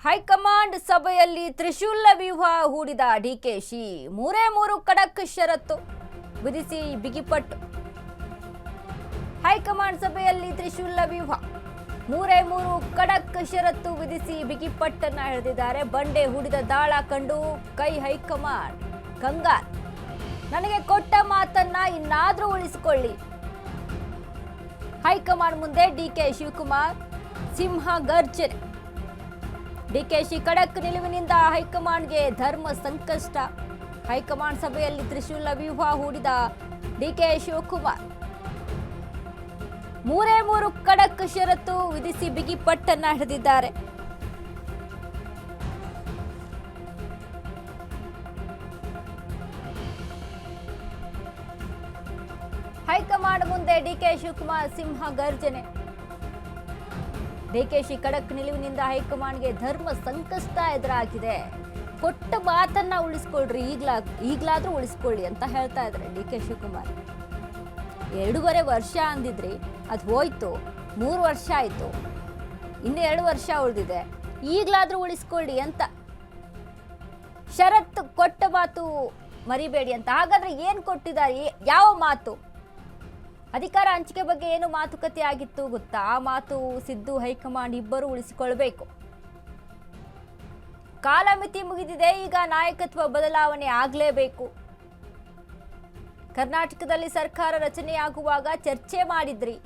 High command ಸಭೆಯಲ್ಲಿ ತ್ರಿಶೂಲ ವ್ಯೂಹ ಹೂಡಿದ ಡಿಕೆಶಿ ಮೂರೇ ಖಡಕ್ ಷರತ್ತು ವಿಧಿಸಿ ಬಿಗಿಪಟ್ಟು. ಹೈಕಮಾಂಡ್ ಸಭೆಯಲ್ಲಿ ತ್ರಿಶೂಲ ವ್ಯೂಹ ಮೂರೇ ಖಡಕ್ ಷರತ್ತು ವಿಧಿಸಿ ಬಿಗಿಪಟ್ಟನ್ನ ಹಿಡಿದಿದ್ದಾರೆ. ಬಂಡೆ ಹೂಡಿದ ದಾಳ ಕಂಡು ಕೈ ಹೈಕಮಾಂಡ್ ಕಂಗಾಲ್. ನನಗೆ ಕೊಟ್ಟ ಮಾತನ್ನ ಇನ್ನಾದ್ರೂ ಉಳಿಸಿಕೊಳ್ಳಿ. ಹೈಕಮಾಂಡ್ ಮುಂದೆ ಡಿಕೆ ಶಿವಕುಮಾರ್ ಸಿಂಹ ಗರ್ಜನೆ. ಡಿಕೆಶಿ ಖಡಕ್ ನಿಲುವಿನಿಂದ ಹೈಕಮಾಂಡ್ಗೆ ಧರ್ಮ ಸಂಕಷ್ಟ. ಹೈಕಮಾಂಡ್ ಸಭೆಯಲ್ಲಿ ತ್ರಿಶೂಲ ವ್ಯೂಹ ಹೂಡಿದ ಡಿಕೆ ಶಿವಕುಮಾರ್ ಮೂರೇ ಖಡಕ್ ಷರತ್ತು ವಿಧಿಸಿ ಬಿಗಿಪಟ್ಟನ್ನ ಹಿಡಿದಿದ್ದಾರೆ. ಹೈಕಮಾಂಡ್ ಮುಂದೆ ಡಿಕೆ ಶಿವಕುಮಾರ್ ಸಿಂಹ ಗರ್ಜನೆ. ಡಿಕೆಶಿ ಖಡಕ್ ನಿಲುವಿನಿಂದ ಹೈಕಮಾಂಡ್ಗೆ ಧರ್ಮ ಸಂಕಷ್ಟ ಎದುರಾಗಿದೆ. ಕೊಟ್ಟ ಮಾತನ್ನ ಉಳಿಸ್ಕೊಳ್ರಿ, ಈಗ್ಲಾದ್ರೂ ಉಳಿಸ್ಕೊಳ್ಳಿ ಅಂತ ಹೇಳ್ತಾ ಇದ್ದಾರೆ ಡಿಕೆ ಶಿವಕುಮಾರ್. 2.5 ವರ್ಷ ಅಂದಿದ್ರಿ, ಅದು ಹೋಯ್ತು. 3 ವರ್ಷ ಆಯ್ತು, ಇನ್ನು 2 ವರ್ಷ ಉಳಿದಿದೆ, ಈಗ್ಲಾದ್ರೂ ಉಳಿಸ್ಕೊಳ್ಳಿ ಅಂತ. ಷರತ್ತು ಕೊಟ್ಟ ಮಾತು ಮರಿಬೇಡಿ ಅಂತ. ಹಾಗಾದ್ರೆ ಏನ್ ಕೊಟ್ಟಿದ್ದಾರೆ? ಯಾವ ಮಾತು? ಅಧಿಕಾರ ಹಂಚಿಕೆ ಬಗ್ಗೆ ಏನು ಮಾತುಕತೆ ಆಗಿತ್ತು ಗೊತ್ತಾ? ಆ ಮಾತು ಸಿದ್ದು ಹೈಕಮಾಂಡ್ ಇಬ್ಬರು ಉಳಿಸಿಕೊಳ್ಬೇಕು. ಕಾಲಮಿತಿ ಮುಗಿದಿದೆ, ಈಗ ನಾಯಕತ್ವ ಬದಲಾವಣೆ ಆಗಲೇಬೇಕು. ಕರ್ನಾಟಕದಲ್ಲಿ ಸರ್ಕಾರ ರಚನೆಯಾಗುವಾಗ ಚರ್ಚೆ ಮಾಡಿದ್ರಿ.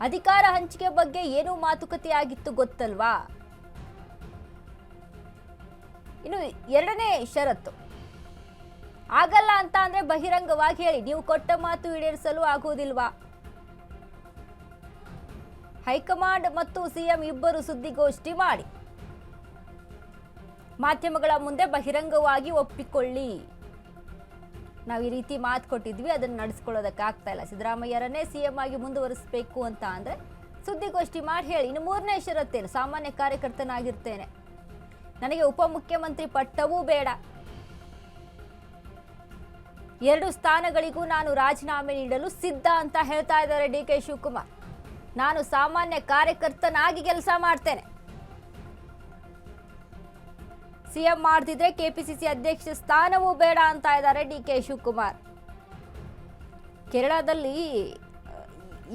ಅಧಿಕಾರ ಹಂಚಿಕೆ ಬಗ್ಗೆ ಏನು ಮಾತುಕತೆ ಆಗಿತ್ತು ಗೊತ್ತಲ್ವಾ? ಇನ್ನು 2ನೇ ಷರತ್ತು, ಆಗಲ್ಲ ಅಂತ ಅಂದ್ರೆ ಬಹಿರಂಗವಾಗಿ ಹೇಳಿ. ನೀವು ಕೊಟ್ಟ ಮಾತು ಈಡೇರಿಸಲು ಆಗುವುದಿಲ್ವಾ? ಹೈಕಮಾಂಡ್ ಮತ್ತು ಸಿಎಂ ಇಬ್ಬರು ಸುದ್ದಿಗೋಷ್ಠಿ ಮಾಡಿ ಮಾಧ್ಯಮಗಳ ಮುಂದೆ ಬಹಿರಂಗವಾಗಿ ಒಪ್ಪಿಕೊಳ್ಳಿ. ನಾವು ಈ ರೀತಿ ಮಾತು ಕೊಟ್ಟಿದ್ವಿ, ಅದನ್ನು ನಡೆಸ್ಕೊಳ್ಳೋದಕ್ಕೆ ಆಗ್ತಾ ಇಲ್ಲ. ಸಿದ್ದರಾಮಯ್ಯರನ್ನೇ ಸಿಎಂ ಆಗಿ ಮುಂದುವರಿಸಬೇಕು ಅಂತ ಅಂದ್ರೆ ಸುದ್ದಿಗೋಷ್ಠಿ ಮಾಡಿ ಹೇಳಿ. ಇನ್ನು 3ನೇ ಷರತ್ತೇನು? ಸಾಮಾನ್ಯ ಕಾರ್ಯಕರ್ತನಾಗಿರ್ತೇನೆ, ನನಗೆ ಉಪಮುಖ್ಯಮಂತ್ರಿ ಪಟ್ಟವೂ ಬೇಡ, 2 ಸ್ಥಾನಗಳಿಗೂ ನಾನು ರಾಜೀನಾಮೆ ನೀಡಲು ಸಿದ್ಧ ಅಂತ ಹೇಳ್ತಾ ಇದ್ದಾರೆ ಡಿಕೆ ಶಿವಕುಮಾರ್. ನಾನು ಸಾಮಾನ್ಯ ಕಾರ್ಯಕರ್ತನಾಗಿ ಕೆಲಸ ಮಾಡ್ತೇನೆ, ಸಿಎಂ ಮಾಡ್ತಿದ್ರೆ ಕೆಪಿಸಿಸಿ ಅಧ್ಯಕ್ಷ ಸ್ಥಾನವೂ ಬೇಡ ಅಂತ ಇದ್ದಾರೆ ಡಿಕೆ ಶಿವಕುಮಾರ್. ಕೇರಳದಲ್ಲಿ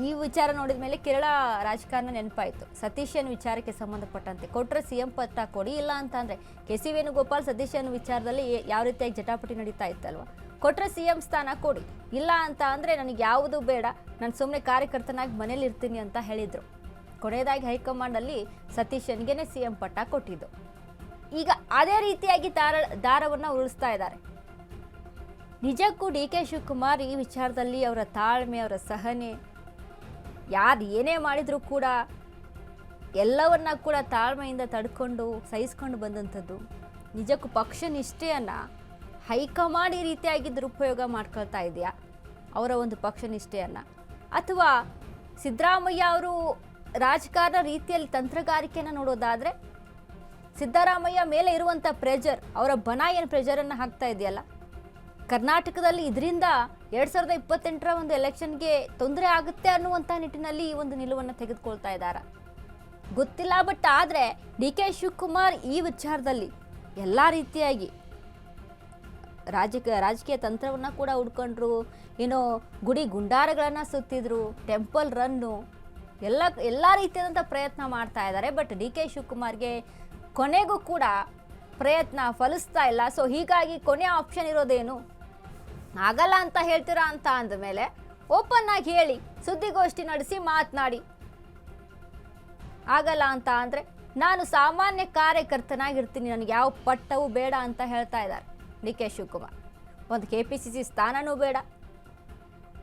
ಈ ವಿಚಾರ ನೋಡಿದ ಮೇಲೆ ಕೇರಳ ರಾಜಕಾರಣ ನೆನಪಾಯಿತು. ಸತೀಶನ್ ವಿಚಾರಕ್ಕೆ ಸಂಬಂಧಪಟ್ಟಂತೆ ಕೊಟ್ಟರೆ ಸಿಎಂ ಪಟ್ಟ ಕೊಡಿ, ಇಲ್ಲ ಅಂತ ಅಂದ್ರೆ ಕೆ.ಸಿ. ವೇಣುಗೋಪಾಲ್ ಸತೀಶನ್ ವಿಚಾರದಲ್ಲಿ ಯಾವ ರೀತಿಯಾಗಿ ಜಟಾಪಟಿ ನಡೀತಾ ಇತ್ತಲ್ವ. ಕೊಟ್ಟರೆ ಸಿಎಂ ಸ್ಥಾನ ಕೊಡಿ, ಇಲ್ಲ ಅಂತ ಅಂದರೆ ನನಗೆ ಯಾವುದು ಬೇಡ, ನಾನು ಸುಮ್ಮನೆ ಕಾರ್ಯಕರ್ತನಾಗಿ ಮನೇಲಿ ಇರ್ತೀನಿ ಅಂತ ಹೇಳಿದರು. ಕೊನೆಯದಾಗಿ ಹೈಕಮಾಂಡಲ್ಲಿ ಸತೀಶನ್ಗೆ ಸಿಎಂ ಪಟ್ಟ ಕೊಟ್ಟಿದ್ದು. ಈಗ ಅದೇ ರೀತಿಯಾಗಿ ದಾರವನ್ನು ಉಳಿಸ್ತಾ ಇದ್ದಾರೆ. ನಿಜಕ್ಕೂ ಡಿ ಕೆ ಶಿವಕುಮಾರ್ ಈ ವಿಚಾರದಲ್ಲಿ ಅವರ ತಾಳ್ಮೆ, ಅವರ ಸಹನೆ, ಯಾರು ಏನೇ ಮಾಡಿದರೂ ಕೂಡ ಎಲ್ಲವನ್ನ ಕೂಡ ತಾಳ್ಮೆಯಿಂದ ತಡ್ಕೊಂಡು ಸಹಿಸ್ಕೊಂಡು ಬಂದಂಥದ್ದು. ನಿಜಕ್ಕೂ ಪಕ್ಷ ನಿಷ್ಠೆಯನ್ನು ಹೈಕಮಾಂಡ್ ಈ ರೀತಿಯಾಗಿ ದುರುಪಯೋಗ ಮಾಡ್ಕೊಳ್ತಾ ಇದೆಯಾ? ಅವರ ಒಂದು ಪಕ್ಷ ನಿಷ್ಠೆಯನ್ನು, ಅಥವಾ ಸಿದ್ದರಾಮಯ್ಯ ಅವರು ರಾಜಕಾರಣ ರೀತಿಯಲ್ಲಿ ತಂತ್ರಗಾರಿಕೆಯನ್ನು ನೋಡೋದಾದರೆ ಸಿದ್ದರಾಮಯ್ಯ ಮೇಲೆ ಇರುವಂಥ ಪ್ರೆಷರ್, ಅವರ ಬನ ಏನು ಪ್ರೆಷರನ್ನು ಹಾಕ್ತಾ ಇದೆಯಲ್ಲ ಕರ್ನಾಟಕದಲ್ಲಿ, ಇದರಿಂದ 2028ರ ಒಂದು ಎಲೆಕ್ಷನ್ಗೆ ತೊಂದರೆ ಆಗುತ್ತೆ ಅನ್ನುವಂಥ ನಿಟ್ಟಿನಲ್ಲಿ ಈ ಒಂದು ನಿಲುವನ್ನು ತೆಗೆದುಕೊಳ್ತಾ ಇದ್ದಾರೆ ಗೊತ್ತಿಲ್ಲ. ಬಟ್ ಆದರೆ ಡಿ ಕೆ ಶಿವಕುಮಾರ್ ಈ ವಿಚಾರದಲ್ಲಿ ಎಲ್ಲ ರೀತಿಯಾಗಿ ರಾಜಕೀಯ ತಂತ್ರವನ್ನು ಕೂಡ ಹುಡ್ಕೊಂಡ್ರು. ಏನೋ ಗುಡಿ ಗುಂಡಾರಗಳನ್ನು ಸುತ್ತಿದ್ರು, ಟೆಂಪಲ್ ರನ್ನು, ಎಲ್ಲ ರೀತಿಯಾದಂಥ ಪ್ರಯತ್ನ ಮಾಡ್ತಾ ಇದ್ದಾರೆ. ಬಟ್ ಡಿ ಕೆ ಶಿವಕುಮಾರ್ಗೆ ಕೊನೆಗೂ ಕೂಡ ಪ್ರಯತ್ನ ಫಲಿಸ್ತಾ ಇಲ್ಲ. ಸೊ ಹೀಗಾಗಿ ಕೊನೆ ಆಪ್ಷನ್ ಇರೋದೇನು? ಆಗಲ್ಲ ಅಂತ ಹೇಳ್ತೀರಾ ಅಂತ ಅಂದಮೇಲೆ ಓಪನ್ ಆಗಿ ಹೇಳಿ, ಸುದ್ದಿಗೋಷ್ಠಿ ನಡೆಸಿ ಮಾತನಾಡಿ. ಆಗಲ್ಲ ಅಂತ ಅಂದರೆ ನಾನು ಸಾಮಾನ್ಯ ಕಾರ್ಯಕರ್ತನಾಗಿರ್ತೀನಿ, ನನಗೆ ಯಾವ ಪಟ್ಟವೂ ಬೇಡ ಅಂತ ಹೇಳ್ತಾ ಇದ್ದಾರೆ ಡಿ ಕೆ ಶಿವಕುಮಾರ್. ಒಂದು ಕೆಪಿಸಿಸಿ ಸ್ಥಾನನೂ ಬೇಡ,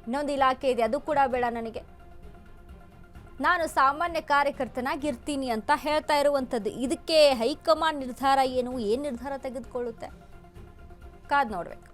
ಇನ್ನೊಂದು ಇಲಾಖೆ ಇದೆ ಅದು ಕೂಡ ಬೇಡ, ನನಗೆ ನಾನು ಸಾಮಾನ್ಯ ಕಾರ್ಯಕರ್ತನಾಗಿರ್ತೀನಿ ಅಂತ ಹೇಳ್ತಾ ಇರುವಂಥದ್ದು. ಇದಕ್ಕೆ ಹೈಕಮಾಂಡ್ ನಿರ್ಧಾರ ಏನು ನಿರ್ಧಾರ ತೆಗೆದುಕೊಳ್ಳುತ್ತೆ? ಕಾದು ನೋಡ್ಬೇಕು.